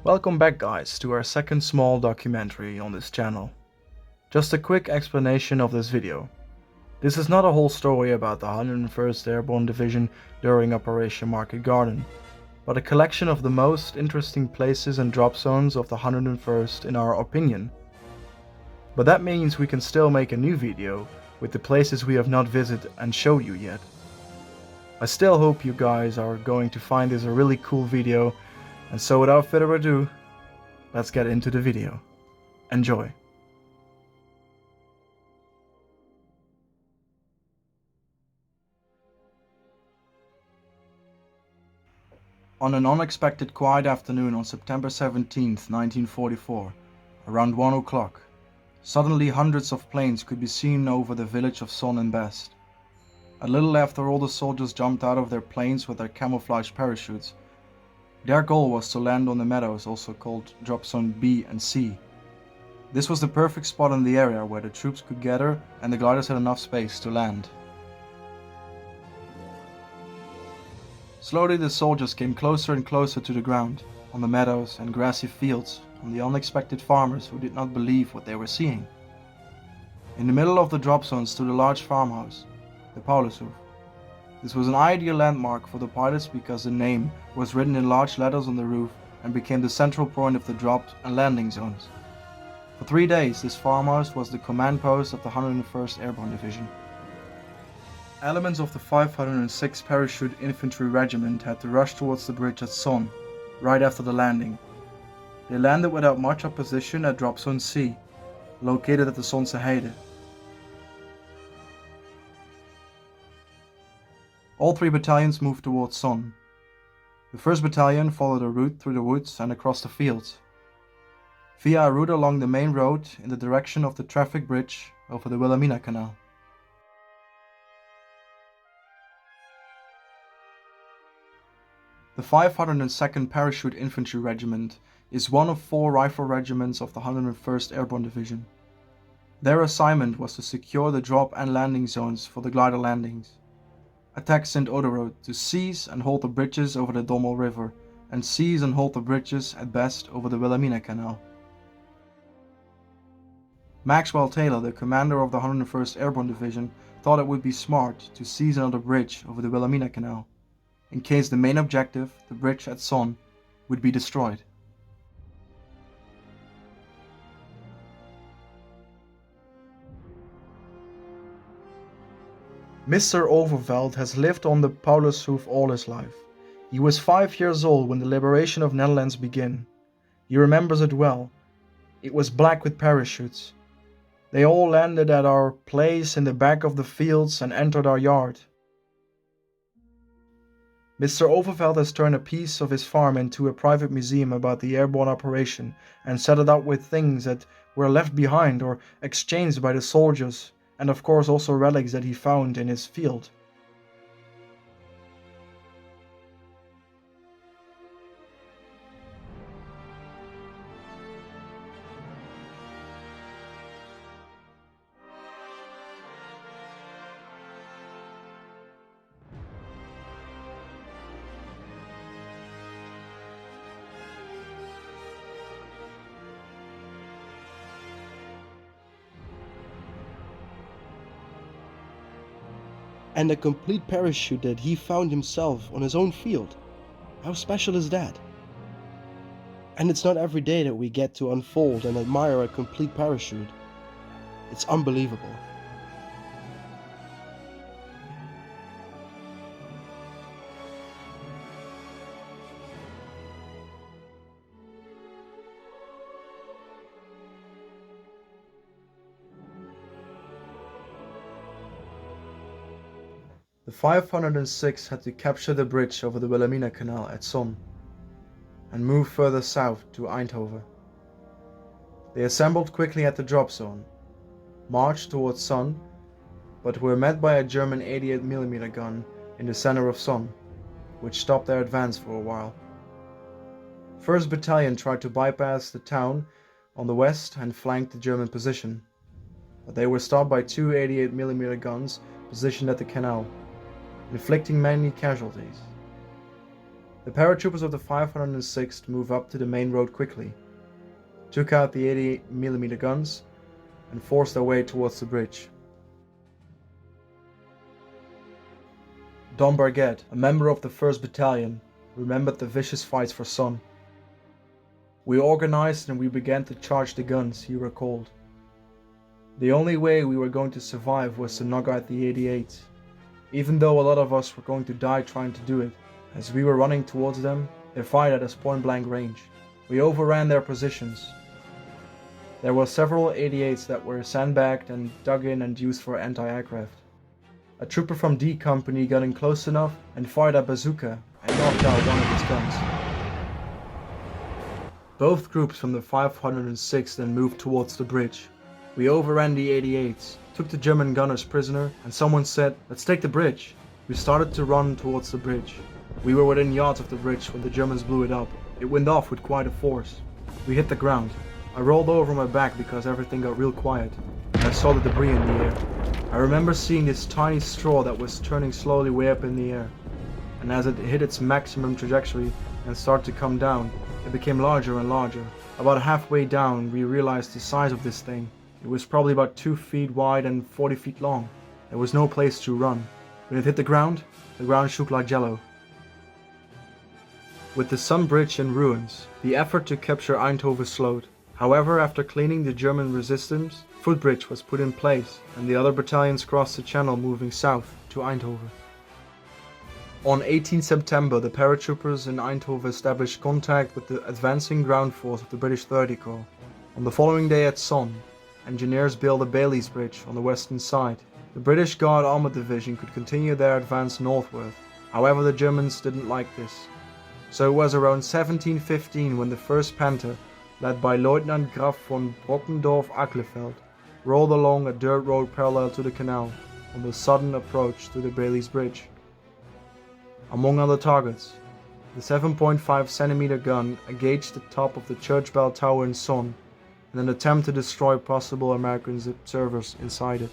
Welcome back guys to our second small documentary on this channel. Just a quick explanation of this video. This is not a whole story about the 101st Airborne Division during Operation Market Garden, but a collection of the most interesting places and drop zones of the 101st in our opinion. But that means we can still make a new video with the places we have not visited and show you yet. I still hope you guys are going to find this a really cool video, and so without further ado, let's get into the video. Enjoy! On an unexpected quiet afternoon on September 17th, 1944, around 1 o'clock, suddenly hundreds of planes could be seen over the village of Son and Best. A little after all the soldiers jumped out of their planes with their camouflage parachutes. Their goal was to land on the meadows, also called Drop Zone B and C. This was the perfect spot in the area where the troops could gather and the gliders had enough space to land. Slowly the soldiers came closer and closer to the ground, on the meadows and grassy fields, on the unexpected farmers who did not believe what they were seeing. In the middle of the drop zone stood a large farmhouse, the Paulushof. This was an ideal landmark for the pilots because the name was written in large letters on the roof and became the central point of the drop and landing zones. For 3 days this farmhouse was the command post of the 101st Airborne Division. Elements of the 506th Parachute Infantry Regiment had to rush towards the bridge at Son, right after the landing. They landed without much opposition at Drop Zone C, located at the Sonse Heide. All 3 battalions moved towards Son. The 1st Battalion followed a route through the woods and across the fields, via a route along the main road in the direction of the traffic bridge over the Wilhelmina Canal. The 502nd Parachute Infantry Regiment is one of 4 rifle regiments of the 101st Airborne Division. Their assignment was to secure the drop and landing zones for the glider landings, attack St. Oderode to seize and hold the bridges over the Dommel River, and seize and hold the bridges at best over the Wilhelmina Canal. Maxwell Taylor, the commander of the 101st Airborne Division, thought it would be smart to seize another bridge over the Wilhelmina Canal, in case the main objective, the bridge at Son, would be destroyed. Mr. Overfeld has lived on the Paulushof all his life. He was 5 years old when the liberation of Netherlands began. He remembers it well. It was black with parachutes. They all landed at our place in the back of the fields and entered our yard. Mr. Overfeld has turned a piece of his farm into a private museum about the airborne operation and set it up with things that were left behind or exchanged by the soldiers, and of course also relics that he found in his field. And a complete parachute that he found himself on his own field. How special is that? And it's not every day that we get to unfold and admire a complete parachute. It's unbelievable. The 506 had to capture the bridge over the Wilhelmina Canal at Son and move further south to Eindhoven. They assembled quickly at the drop zone, marched towards Son, but were met by a German 88mm gun in the center of Son, which stopped their advance for a while. 1st Battalion tried to bypass the town on the west and flank the German position, but they were stopped by 2 88mm guns positioned at the canal, inflicting many casualties. The paratroopers of the 506th moved up to the main road quickly, took out the 88mm guns, and forced their way towards the bridge. Don Barguet, a member of the 1st Battalion, remembered the vicious fights for Son. "We organized and we began to charge the guns," he recalled. "The only way we were going to survive was to knock out the 88s, even though a lot of us were going to die trying to do it. As we were running towards them, they fired at us point-blank range. We overran their positions. There were several 88s that were sandbagged and dug in and used for anti-aircraft. A trooper from D Company got in close enough and fired a bazooka and knocked out one of his guns." Both groups from the 506th then moved towards the bridge. "We overran the 88s, took the German gunners prisoner, and someone said, 'Let's take the bridge.' We started to run towards the bridge. We were within yards of the bridge when the Germans blew it up. It went off with quite a force. We hit the ground. I rolled over on my back because everything got real quiet. I saw the debris in the air. I remember seeing this tiny straw that was turning slowly way up in the air. And as it hit its maximum trajectory and started to come down, it became larger and larger. About halfway down, we realized the size of this thing. It was probably about 2 feet wide and 40 feet long. There was no place to run. When it hit the ground shook like jello." With the Sun Bridge in ruins, the effort to capture Eindhoven slowed. However, after cleaning the German resistance, footbridge was put in place and the other battalions crossed the channel moving south to Eindhoven. On 18 September, the paratroopers in Eindhoven established contact with the advancing ground force of the British 30 Corps. On the following day at Son, engineers built a Bailey's Bridge on the western side. The British Guard Armored Division could continue their advance northward. However, the Germans didn't like this. So it was around 1715 when the 1st Panther, led by Lieutenant Graf von Brockendorff-Ahlefeld, rolled along a dirt road parallel to the canal on the southern approach to the Bailey's Bridge. Among other targets, the 7.5cm gun engaged the top of the church bell tower in Son in an attempt to destroy possible American observers inside it.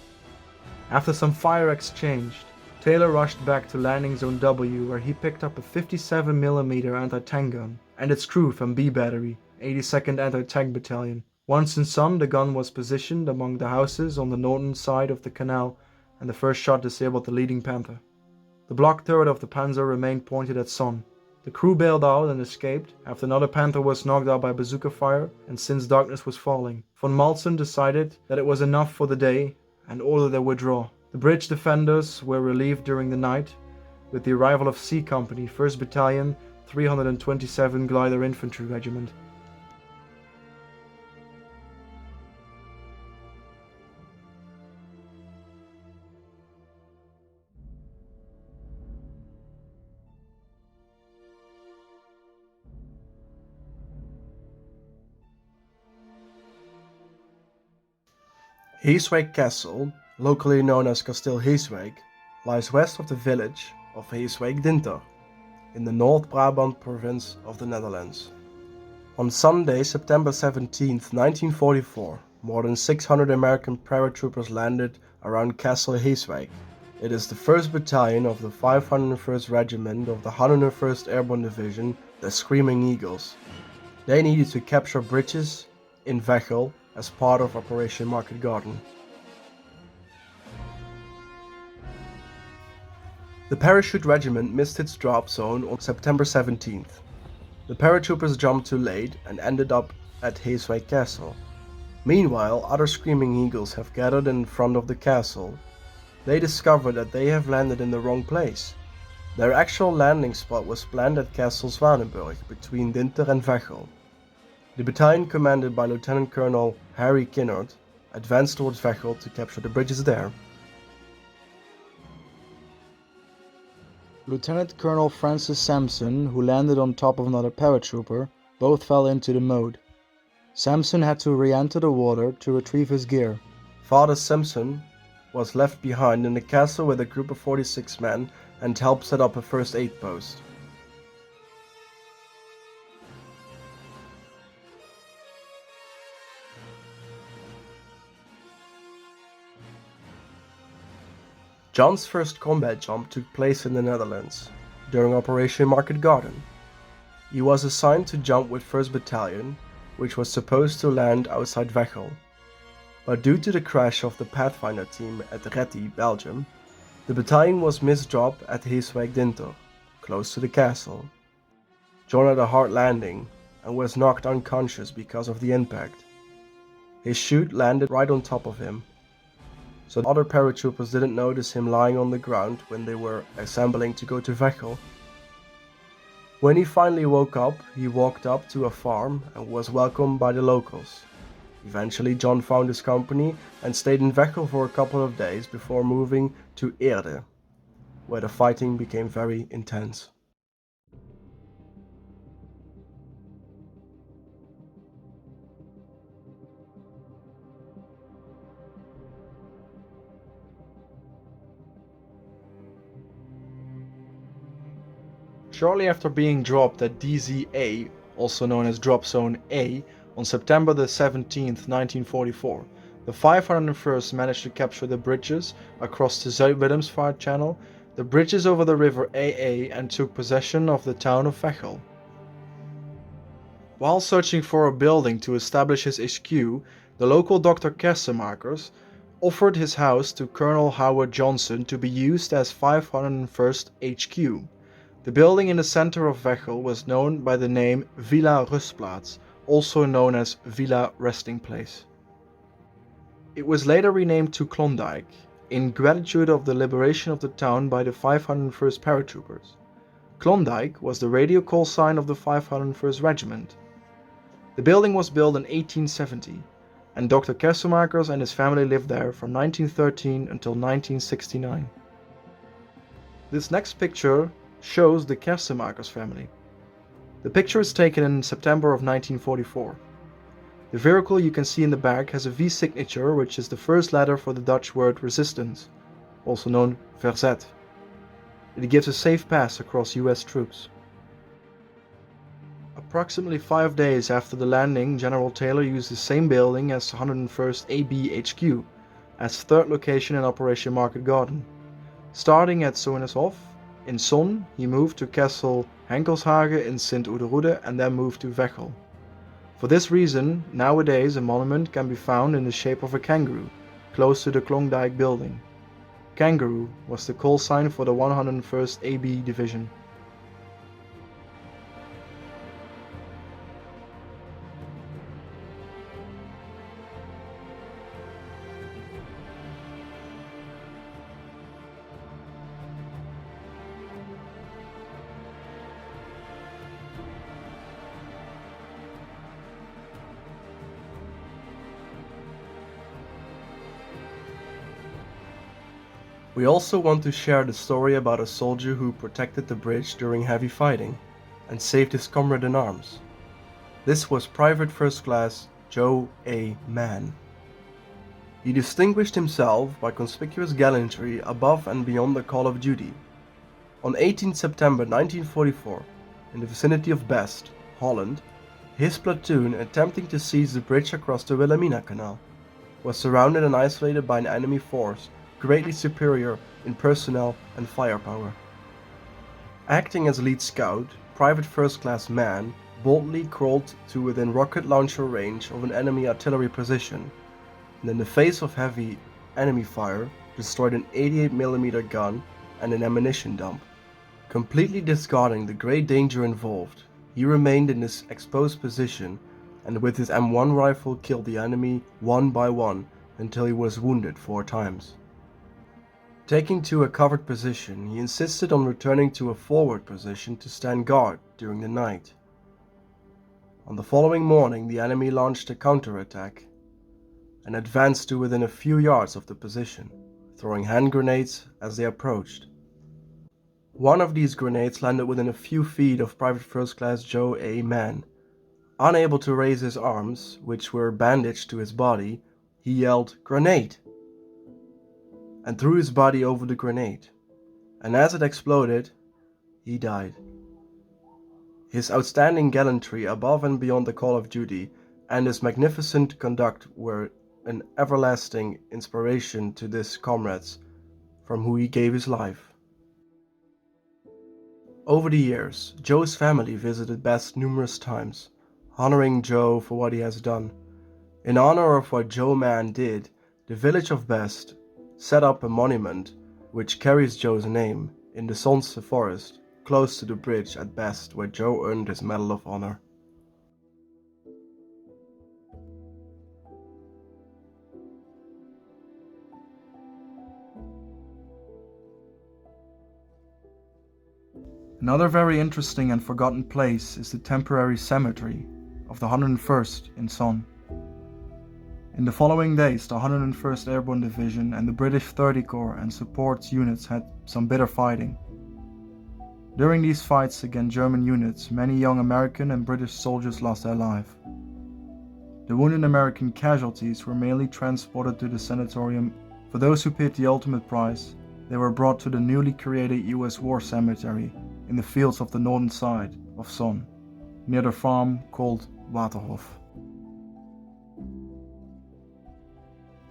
After some fire exchanged, Taylor rushed back to Landing Zone W where he picked up a 57mm anti-tank gun and its crew from B Battery, 82nd Anti-Tank Battalion. Once in Son, the gun was positioned among the houses on the northern side of the canal and the first shot disabled the leading Panther. The block turret of the Panzer remained pointed at Son. The crew bailed out and escaped after another Panther was knocked out by bazooka fire, and since darkness was falling, von Malsen decided that it was enough for the day and ordered their withdrawal. The bridge defenders were relieved during the night with the arrival of C Company, 1st Battalion, 327 Glider Infantry Regiment. Heeswijk Castle, locally known as Kasteel Heeswijk, lies west of the village of Heeswijk-Dinter, in the North Brabant province of the Netherlands. On Sunday, September 17, 1944, more than 600 American paratroopers landed around Castle Heeswijk. It is the 1st Battalion of the 501st Regiment of the 101st Airborne Division, the Screaming Eagles. They needed to capture bridges in Veghel as part of Operation Market Garden. The Parachute Regiment missed its drop zone on September 17th. The paratroopers jumped too late and ended up at Heeswijk Castle. Meanwhile, other Screaming Eagles have gathered in front of the castle. They discover that they have landed in the wrong place. Their actual landing spot was planned at Castle Zwanenburg, between Dinter and Veghel. The battalion, commanded by Lieutenant Colonel Harry Kinnard, advanced towards Veghel to capture the bridges there. Lieutenant Colonel Francis Sampson, who landed on top of another paratrooper, both fell into the mode. Sampson had to re-enter the water to retrieve his gear. Father Simpson was left behind in the castle with a group of 46 men and helped set up a first aid post. John's first combat jump took place in the Netherlands, during Operation Market Garden. He was assigned to jump with 1st Battalion, which was supposed to land outside Veghel. But due to the crash of the Pathfinder team at Retty, Belgium, the battalion was misdropped at Heeswijk Dinter, close to the castle. John had a hard landing and was knocked unconscious because of the impact. His chute landed right on top of him, so other paratroopers didn't notice him lying on the ground when they were assembling to go to Veghel. When he finally woke up, he walked up to a farm and was welcomed by the locals. Eventually John found his company and stayed in Veghel for a couple of days before moving to Eerde, where the fighting became very intense. Shortly after being dropped at DZ-A, also known as Dropzone A, on September the 17th, 1944, the 501st managed to capture the bridges across the Zuid-Willemsvaart Channel, the bridges over the river AA, and took possession of the town of Veghel. While searching for a building to establish his HQ, the local Dr. Kersemakers offered his house to Colonel Howard Johnson to be used as 501st HQ. The building in the center of Veghel was known by the name Villa Rustplaats, also known as Villa Resting Place. It was later renamed to Klondike, in gratitude of the liberation of the town by the 501st paratroopers. Klondike was the radio call sign of the 501st Regiment. The building was built in 1870, and Dr. Kersemakers and his family lived there from 1913 until 1969. This next picture shows the Kersemakers family. The picture is taken in September of 1944. The vehicle you can see in the back has a V signature, which is the first letter for the Dutch word resistance, also known verzet. It gives a safe pass across US troops. Approximately 5 days after the landing, General Taylor used the same building as 101st AB HQ, as third location in Operation Market Garden. Starting at Soeneshof, in Son, he moved to Castle Henkelshage in Sint-Oederode and then moved to Veghel. For this reason, nowadays a monument can be found in the shape of a kangaroo, close to the Klondike building. Kangaroo was the call sign for the 101st AB Division. We also want to share the story about a soldier who protected the bridge during heavy fighting and saved his comrade in arms. This was Private First Class Joe A. Mann. He distinguished himself by conspicuous gallantry above and beyond the call of duty. On 18 September 1944, in the vicinity of Best, Holland, his platoon, attempting to seize the bridge across the Wilhelmina Canal, was surrounded and isolated by an enemy force greatly superior in personnel and firepower. Acting as lead scout, Private First Class Mann boldly crawled to within rocket launcher range of an enemy artillery position, and in the face of heavy enemy fire, destroyed an 88mm gun and an ammunition dump. Completely discarding the great danger involved, he remained in this exposed position and with his M1 rifle killed the enemy one by one until he was wounded 4 times. Taking to a covered position, he insisted on returning to a forward position to stand guard during the night. On the following morning, the enemy launched a counterattack and advanced to within a few yards of the position, throwing hand grenades as they approached. One of these grenades landed within a few feet of Private First Class Joe A. Mann. Unable to raise his arms, which were bandaged to his body, he yelled, "Grenade!" and threw his body over the grenade, and as it exploded, he died. His outstanding gallantry above and beyond the call of duty and his magnificent conduct were an everlasting inspiration to his comrades from whom he gave his life. Over the years, Joe's family visited Best numerous times, honoring Joe for what he has done. In honor of what Joe Mann did, the village of Best set up a monument which carries Joe's name in the Sonse forest, close to the bridge at Best where Joe earned his Medal of Honor. Another very interesting and forgotten place is the temporary cemetery of the 101st in Son. In the following days, the 101st Airborne Division and the British 30 Corps and support units had some bitter fighting. During these fights against German units, many young American and British soldiers lost their life. The wounded American casualties were mainly transported to the sanatorium. For those who paid the ultimate price, they were brought to the newly created US War Cemetery in the fields of the northern side of Son, near the farm called Waterhof.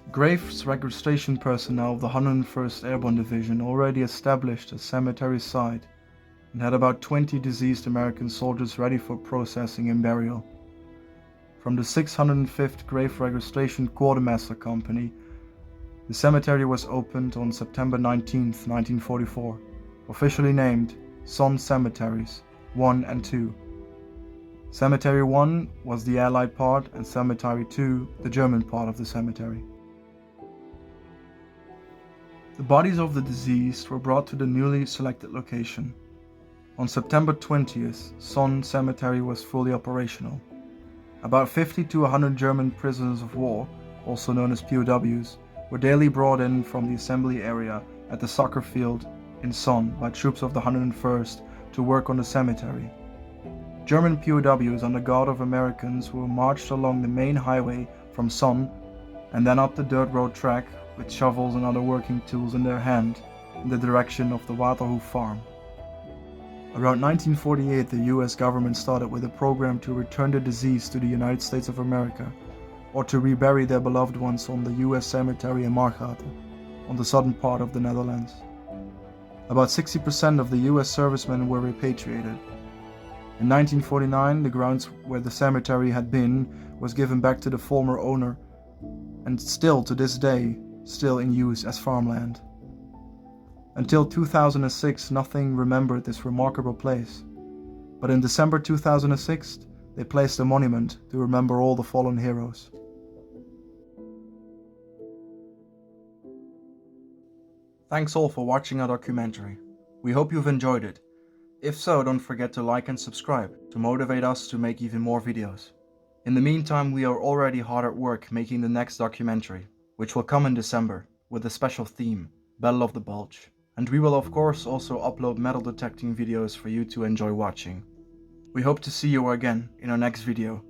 Graves registration personnel of the 101st Airborne Division already established a cemetery site and had about 20 deceased American soldiers ready for processing and burial. From the 605th Grave Registration Quartermaster Company, the cemetery was opened on September 19, 1944, officially named Son Cemeteries 1 and 2. Cemetery 1 was the Allied part and Cemetery 2 the German part of the cemetery. The bodies of the deceased were brought to the newly selected location. On September 20th, Son Cemetery was fully operational. About 50 to 100 German prisoners of war, also known as POWs, were daily brought in from the assembly area at the soccer field in Son by troops of the 101st to work on the cemetery. German POWs under guard of Americans were marched along the main highway from Son and then up the dirt road track with shovels and other working tools in their hand in the direction of the Waterhof farm. Around 1948, the US government started with a program to return the deceased to the United States of America or to rebury their beloved ones on the US cemetery in Margaten, on the southern part of the Netherlands. About 60% of the US servicemen were repatriated. In 1949, the grounds where the cemetery had been was given back to the former owner and still to this day still in use as farmland. Until 2006, nothing remembered this remarkable place, but in December 2006, they placed a monument to remember all the fallen heroes. Thanks all for watching our documentary. We hope you've enjoyed it. If so, don't forget to like and subscribe to motivate us to make even more videos. In the meantime, we are already hard at work making the next documentary, which will come in December with a special theme, Battle of the Bulge. And we will of course also upload metal detecting videos for you to enjoy watching. We hope to see you again in our next video.